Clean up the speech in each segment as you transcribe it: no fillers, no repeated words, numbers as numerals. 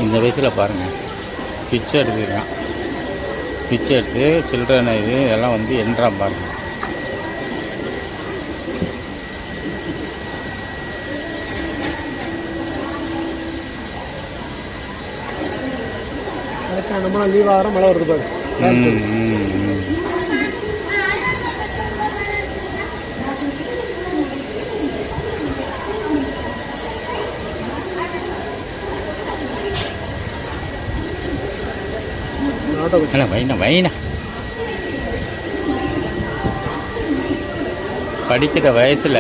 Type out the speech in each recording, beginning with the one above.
இந்த வயசில் பாருங்கள் பிச்சை எடுத்துக்கிறான். பிச்சை எடுத்து சில்ட்ரன் இது இதெல்லாம் வந்து என்றான் பாருங்கள். நம்மளாம் லீவ் ஆகிற மழை வருது பாரு. வைனா படிக்கிற வயசில்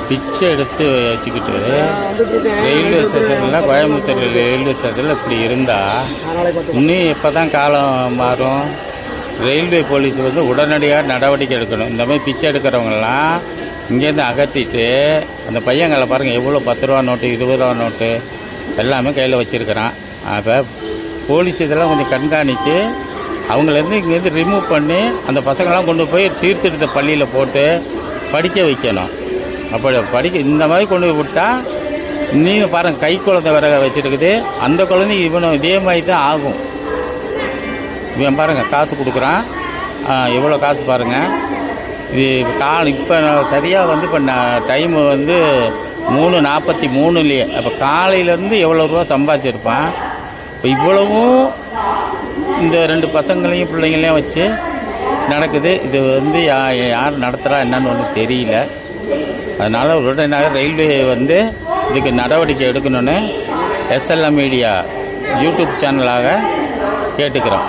பிச்சை எடுத்து வச்சுக்கிட்டு ரயில்வே ஸ்டேஷனில் கோயம்புத்தூர் ரயில்வே ஸ்டேஷனில் இப்படி இருந்தால் இன்னும் எப்போ தான் காலம் மாறும்? ரயில்வே போலீஸ் வந்து உடனடியாக நடவடிக்கை எடுக்கணும். இந்த மாதிரி பிச்சை எடுக்கிறவங்கெல்லாம் இங்கேருந்து அகற்றிட்டு அந்த பையங்களை பாருங்கள் எவ்வளோ 10 ரூபா நோட்டு 20 ரூபா நோட்டு எல்லாமே கையில் வச்சுருக்கிறான். அப்போ போலீஸ் இதெல்லாம் கொஞ்சம் கண்காணித்து அவங்களேருந்து இங்கேருந்து ரிமூவ் பண்ணி அந்த பசங்களாம் கொண்டு போய் சீர்திருத்த பள்ளியில் போட்டு படிக்க வைக்கணும். அப்படி இந்த மாதிரி கொண்டு போய் விட்டால் நீங்கள் பாருங்கள் கை குழந்தை வேற வச்சுருக்குது. அந்த குழந்தை இவனும் இதே மாதிரி தான் ஆகும். இவன் பாருங்கள் காசு கொடுக்குறான். எவ்வளோ காசு பாருங்கள். இது இப்போ சரியாக வந்து இப்போ டைமு வந்து 3:43 அப்போ காலையிலேருந்து எவ்வளோ ரூபா சம்பாதிச்சிருப்பான். இப்போ இவ்வளவும் இந்த 2 பசங்களையும் பிள்ளைங்களையும் வச்சு நடக்குது. இது வந்து யார் நடத்துகிறா என்னன்னு ஒன்றும் தெரியல. அதனால் உடனடியாக ரயில்வே வந்து இதுக்கு நடவடிக்கை எடுக்கணும்னு SLM மீடியா யூடியூப் சேனலாக கேட்டுக்கிறோம்.